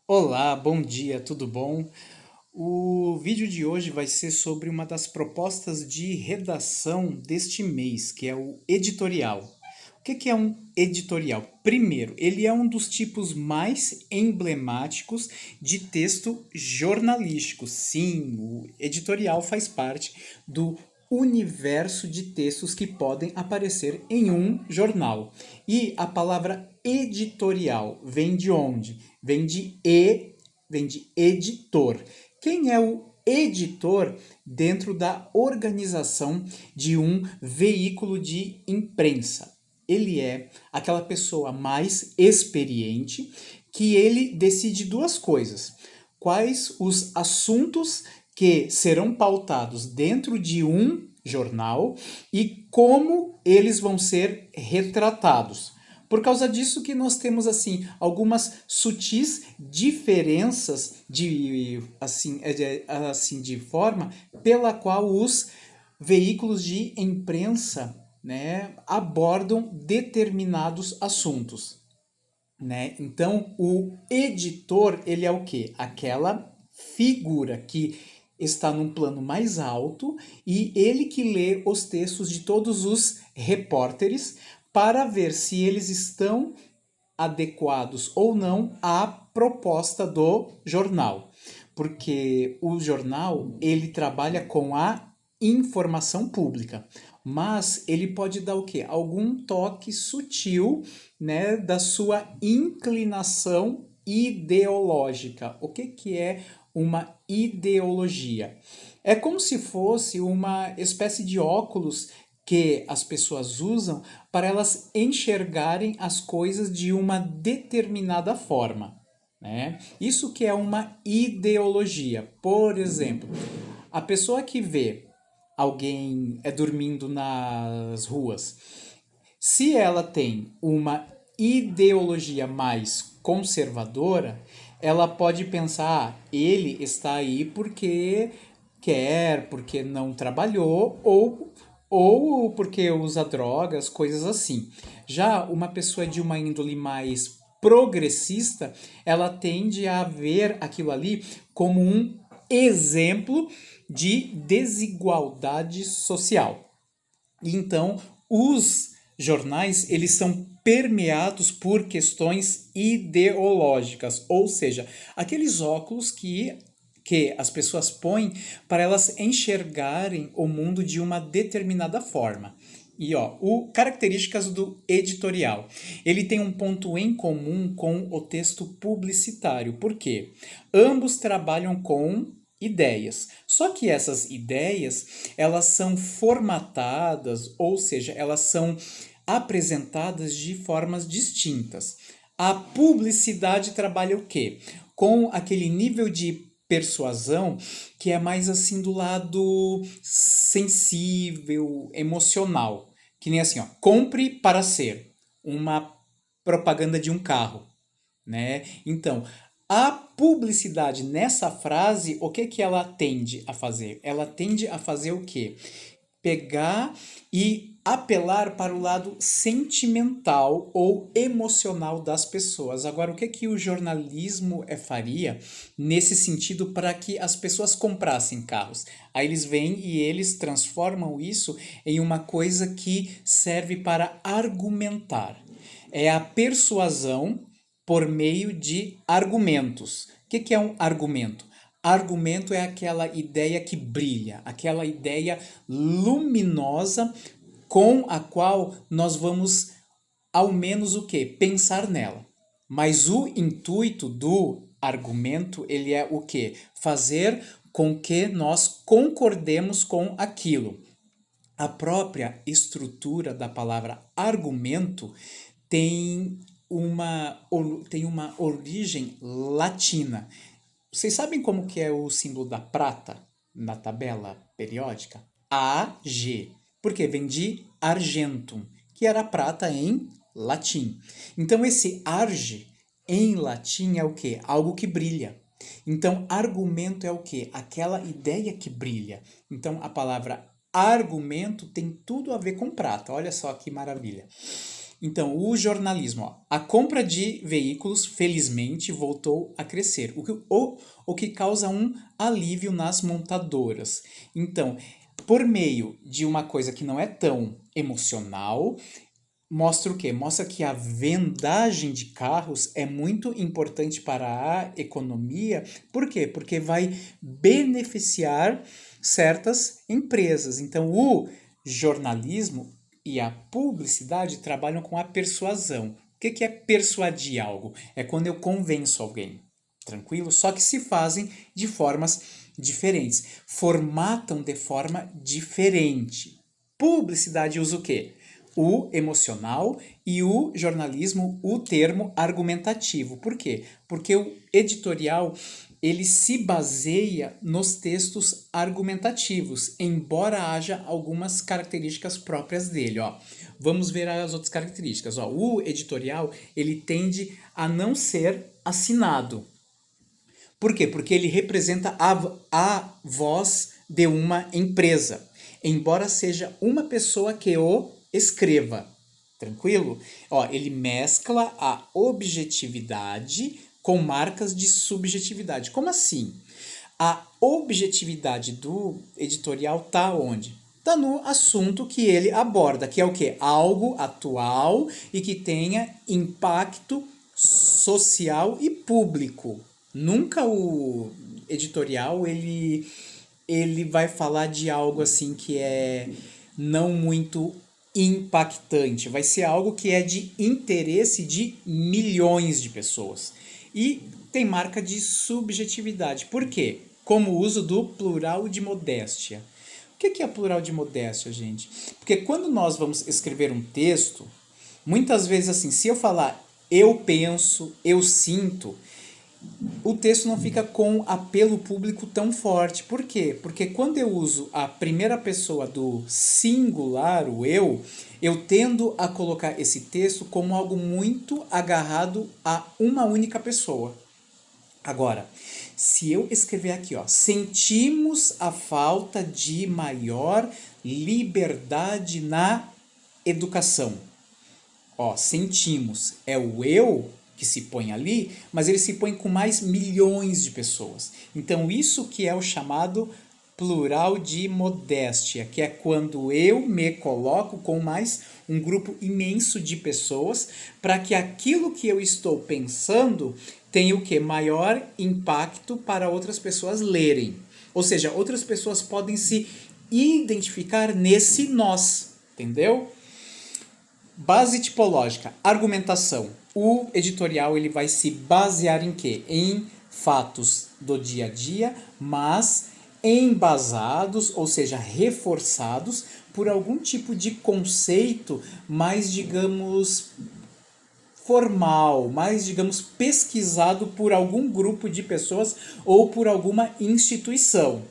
Olá, bom dia, tudo bom? O vídeo de hoje vai ser sobre uma das propostas de redação deste mês, que é o editorial. O que é um editorial? Primeiro, ele é um dos tipos mais emblemáticos de texto jornalístico. Sim, o editorial faz parte do universo de textos que podem aparecer em um jornal. E a palavra editorial vem de onde? Vem de editor. Quem é o editor dentro da organização de um veículo de imprensa? Ele é aquela pessoa mais experiente que ele decide duas coisas: quais os assuntos que serão pautados dentro de um jornal e como eles vão ser retratados. Por causa disso que nós temos assim algumas sutis diferenças de forma pela qual os veículos de imprensa, né, abordam determinados assuntos, né? Então, o editor, ele é o quê? Aquela figura que está num plano mais alto e ele que lê os textos de todos os repórteres para ver se eles estão adequados ou não à proposta do jornal. Porque o jornal, ele trabalha com a informação pública, mas ele pode dar o quê? Algum toque sutil, né, da sua inclinação ideológica. O que é uma ideologia? É como se fosse uma espécie de óculos que as pessoas usam para elas enxergarem as coisas de uma determinada forma, né? Isso que é uma ideologia. Por exemplo, a pessoa que vê alguém dormindo nas ruas, se ela tem uma ideologia mais conservadora, ela pode pensar, ele está aí porque quer, porque não trabalhou ou porque usa drogas, coisas assim. Já uma pessoa de uma índole mais progressista, ela tende a ver aquilo ali como um exemplo de desigualdade social. Então, os jornais, eles são permeados por questões ideológicas, ou seja, aqueles óculos que as pessoas põem para elas enxergarem o mundo de uma determinada forma. E ó, características do editorial. Ele tem um ponto em comum com o texto publicitário. Por quê? Ambos trabalham com ideias. Só que essas ideias, elas são formatadas, ou seja, elas são apresentadas de formas distintas. A publicidade trabalha o quê? Com aquele nível de persuasão que é mais assim do lado sensível, emocional. Que nem assim, ó, compre para ser uma propaganda de um carro, né? Então, a publicidade nessa frase, o que que ela tende a fazer? Ela tende a fazer o quê? Pegar e apelar para o lado sentimental ou emocional das pessoas. Agora, o que que o jornalismo faria nesse sentido para que as pessoas comprassem carros? Aí eles vêm e eles transformam isso em uma coisa que serve para argumentar. É a persuasão por meio de argumentos. O que é um argumento? Argumento é aquela ideia que brilha, aquela ideia luminosa com a qual nós vamos, ao menos o que? Pensar nela. Mas o intuito do argumento, ele é o que? Fazer com que nós concordemos com aquilo. A própria estrutura da palavra argumento tem uma origem latina. Vocês sabem como que é o símbolo da prata na tabela periódica? AG. Porque vem de argentum, que era prata em latim. Então esse arge em latim é o quê? Algo que brilha. Então argumento é o quê? Aquela ideia que brilha. Então a palavra argumento tem tudo a ver com prata. Olha só que maravilha. Então, o jornalismo, ó, a compra de veículos, felizmente, voltou a crescer, o que causa um alívio nas montadoras. Então, por meio de uma coisa que não é tão emocional, mostra o quê? Mostra que a vendagem de carros é muito importante para a economia. Por quê? Porque vai beneficiar certas empresas. Então, o jornalismo e a publicidade trabalham com a persuasão. O que é persuadir algo? É quando eu convenço alguém. Tranquilo? Só que se fazem de formas diferentes. Formatam de forma diferente. Publicidade usa o quê? O emocional e o jornalismo, o termo argumentativo. Por quê? Porque o editorial ele se baseia nos textos argumentativos, embora haja algumas características próprias dele. Ó. Vamos ver as outras características. Ó. O editorial ele tende a não ser assinado. Por quê? Porque ele representa a voz de uma empresa, embora seja uma pessoa que o escreva. Tranquilo? Ó, ele mescla a objetividade com marcas de subjetividade. Como assim? A objetividade do editorial tá onde? Tá no assunto que ele aborda, que é o quê? Algo atual e que tenha impacto social e público. Nunca o editorial ele vai falar de algo assim que é não muito impactante. Vai ser algo que é de interesse de milhões de pessoas. E tem marca de subjetividade. Por quê? Como o uso do plural de modéstia. O que é plural de modéstia, gente? Porque quando nós vamos escrever um texto, muitas vezes assim, se eu falar eu penso, eu sinto, o texto não fica com apelo público tão forte. Por quê? Porque quando eu uso a primeira pessoa do singular, o eu tendo a colocar esse texto como algo muito agarrado a uma única pessoa. Agora, se eu escrever aqui, ó, sentimos a falta de maior liberdade na educação. Ó, sentimos, é o eu que se põe ali, mas ele se põe com mais milhões de pessoas. Então, isso que é o chamado plural de modéstia, que é quando eu me coloco com mais um grupo imenso de pessoas, para que aquilo que eu estou pensando tenha o que? Maior impacto para outras pessoas lerem. Ou seja, outras pessoas podem se identificar nesse nós, entendeu? Base tipológica, argumentação. O editorial ele vai se basear em quê? Em fatos do dia a dia, mas embasados, ou seja, reforçados por algum tipo de conceito mais, digamos, formal, mais, digamos, pesquisado por algum grupo de pessoas ou por alguma instituição.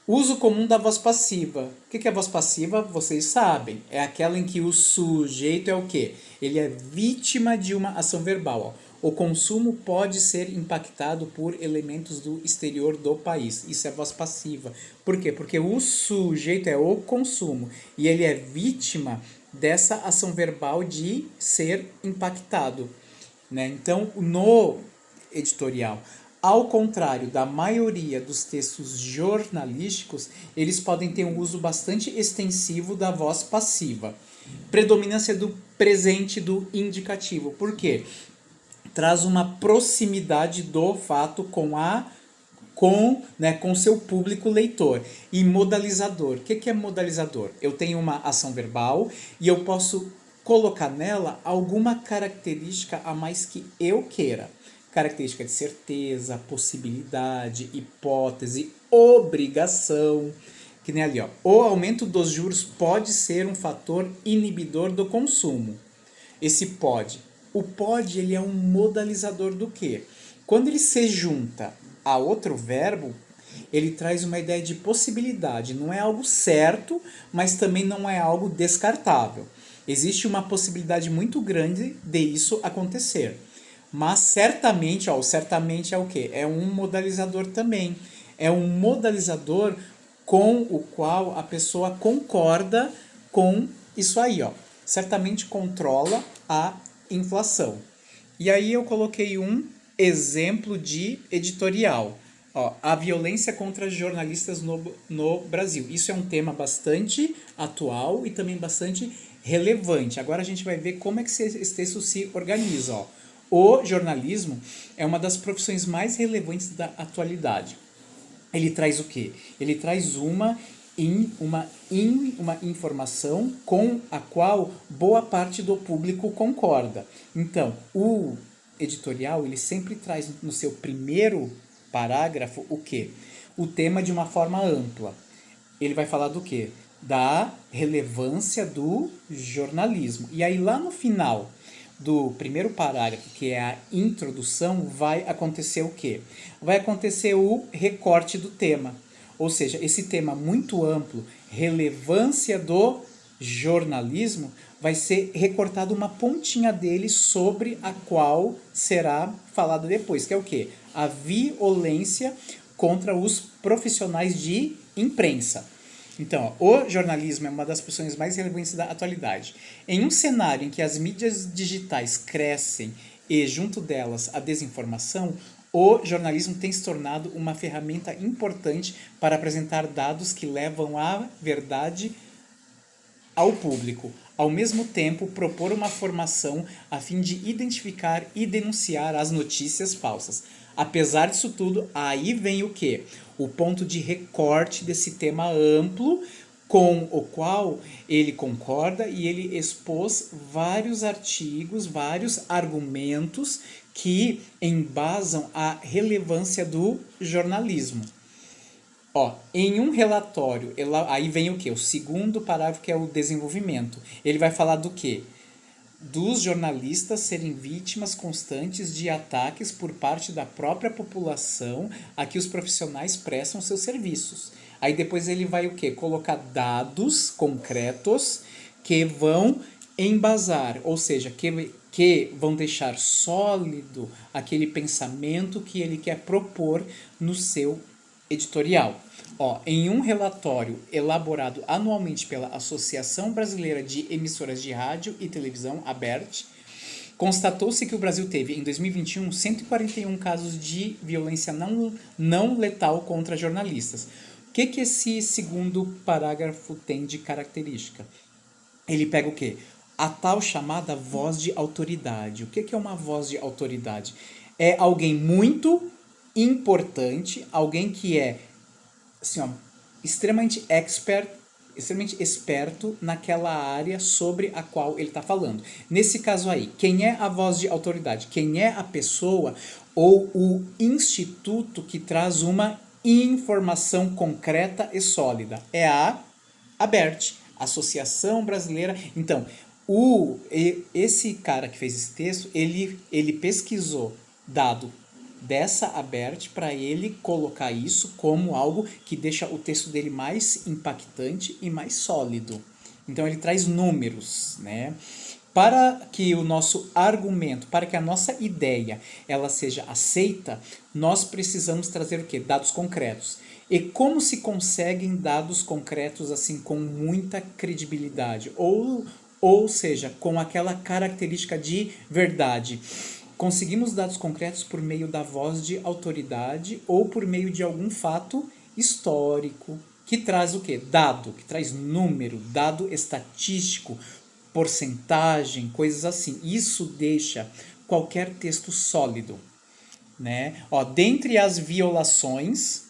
Uso comum da voz passiva. O que é a voz passiva? Vocês sabem. É aquela em que o sujeito é o quê? Ele é vítima de uma ação verbal. Ó. O consumo pode ser impactado por elementos do exterior do país. Isso é voz passiva. Por quê? Porque o sujeito é o consumo e ele é vítima dessa ação verbal de ser impactado. Né? Então, no editorial, ao contrário da maioria dos textos jornalísticos, eles podem ter um uso bastante extensivo da voz passiva. Predominância do presente do indicativo. Por quê? Traz uma proximidade do fato com seu público leitor. E modalizador. O que é modalizador? Eu tenho uma ação verbal e eu posso colocar nela alguma característica a mais que eu queira. Característica de certeza, possibilidade, hipótese, obrigação. Que nem ali, ó. O aumento dos juros pode ser um fator inibidor do consumo. Esse pode. O pode, ele é um modalizador do quê? Quando ele se junta a outro verbo, ele traz uma ideia de possibilidade. Não é algo certo, mas também não é algo descartável. Existe uma possibilidade muito grande de isso acontecer. Mas certamente, ó, o certamente é o quê? É um modalizador também. É um modalizador com o qual a pessoa concorda com isso aí, ó. certamente controla a inflação. E aí eu coloquei um exemplo de editorial. Ó, a violência contra jornalistas no Brasil. Isso é um tema bastante atual e também bastante relevante. Agora a gente vai ver como é que esse texto se organiza. Ó. O jornalismo é uma das profissões mais relevantes da atualidade. Ele traz o quê? Ele traz uma informação com a qual boa parte do público concorda. Então, o editorial, ele sempre traz no seu primeiro parágrafo o quê? O tema de uma forma ampla. Ele vai falar do quê? Da relevância do jornalismo. E aí lá no final do primeiro parágrafo, que é a introdução, vai acontecer o quê? Vai acontecer o recorte do tema. Ou seja, esse tema muito amplo, relevância do jornalismo, vai ser recortado uma pontinha dele sobre a qual será falado depois, que é o quê? A violência contra os profissionais de imprensa. Então, ó, o jornalismo é uma das profissões mais relevantes da atualidade. Em um cenário em que as mídias digitais crescem e, junto delas, a desinformação, o jornalismo tem se tornado uma ferramenta importante para apresentar dados que levam a verdade ao público. Ao mesmo tempo, propor uma formação a fim de identificar e denunciar as notícias falsas. Apesar disso tudo, aí vem o quê? O ponto de recorte desse tema amplo com o qual ele concorda e ele expôs vários artigos, vários argumentos que embasam a relevância do jornalismo. Ó, em um relatório, aí vem o quê? O segundo parágrafo, que é o desenvolvimento. Ele vai falar do quê? Dos jornalistas serem vítimas constantes de ataques por parte da própria população a que os profissionais prestam seus serviços. Aí depois ele vai o quê? Colocar dados concretos que vão embasar, ou seja, que vão deixar sólido aquele pensamento que ele quer propor no seu editorial. Ó, em um relatório elaborado anualmente pela Associação Brasileira de Emissoras de Rádio e Televisão, ABERT, constatou-se que o Brasil teve, em 2021, 141 casos de violência não letal contra jornalistas. O que esse segundo parágrafo tem de característica? Ele pega o quê? A tal chamada voz de autoridade. O que é uma voz de autoridade? É alguém muito importante, alguém que é assim, ó, extremamente esperto naquela área sobre a qual ele está falando. Nesse caso aí, quem é a voz de autoridade? Quem é a pessoa ou o instituto que traz uma informação concreta e sólida? É a ABERT, Associação Brasileira. Então, esse cara que fez esse texto, ele pesquisou dado dessa ABERT para ele colocar isso como algo que deixa o texto dele mais impactante e mais sólido. Então ele traz números, né? Para que o nosso argumento, para que a nossa ideia ela seja aceita, nós precisamos trazer o quê? Dados concretos. E como se conseguem dados concretos assim com muita credibilidade? Ou seja, com aquela característica de verdade. Conseguimos dados concretos por meio da voz de autoridade ou por meio de algum fato histórico que traz o quê? Dado, que traz número, dado estatístico, porcentagem, coisas assim. Isso deixa qualquer texto sólido, né? Ó, dentre as violações,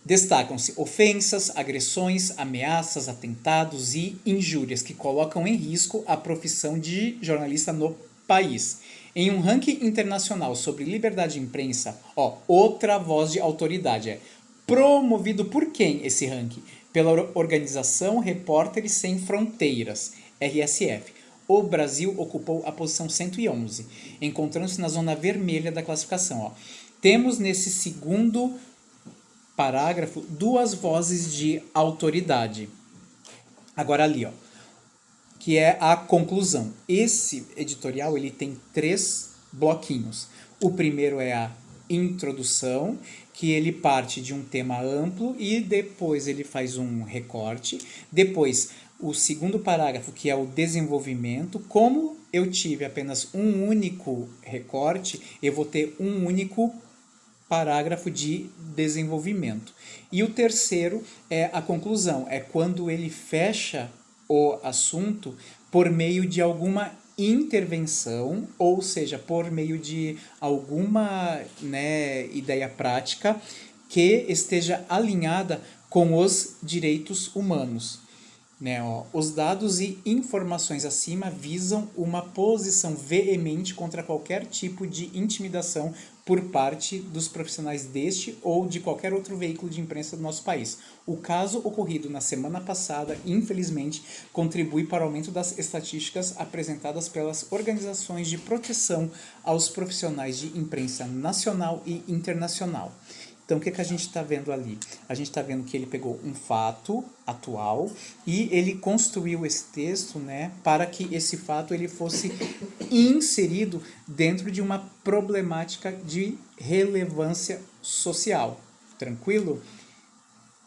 destacam-se ofensas, agressões, ameaças, atentados e injúrias que colocam em risco a profissão de jornalista no país. Em um ranking internacional sobre liberdade de imprensa, ó, outra voz de autoridade é promovido por quem esse ranking? Pela Organização Repórteres Sem Fronteiras, RSF. O Brasil ocupou a posição 111, encontrando-se na zona vermelha da classificação. Ó. Temos nesse segundo parágrafo duas vozes de autoridade. Agora ali, ó, que é a conclusão. Esse editorial ele tem 3 bloquinhos. O primeiro é a introdução, que ele parte de um tema amplo e depois ele faz um recorte. Depois, o segundo parágrafo, que é o desenvolvimento. Como eu tive apenas um único recorte, eu vou ter um único parágrafo de desenvolvimento. E o terceiro é a conclusão, é quando ele fecha o assunto por meio de alguma intervenção, ou seja, por meio de alguma, né, ideia prática que esteja alinhada com os direitos humanos. Né, ó, os dados e informações acima visam uma posição veemente contra qualquer tipo de intimidação por parte dos profissionais deste ou de qualquer outro veículo de imprensa do nosso país. O caso ocorrido na semana passada, infelizmente, contribui para o aumento das estatísticas apresentadas pelas organizações de proteção aos profissionais de imprensa nacional e internacional. Então, o que a gente está vendo ali? A gente está vendo que ele pegou um fato atual e ele construiu esse texto, né, para que esse fato ele fosse inserido dentro de uma problemática de relevância social. Tranquilo?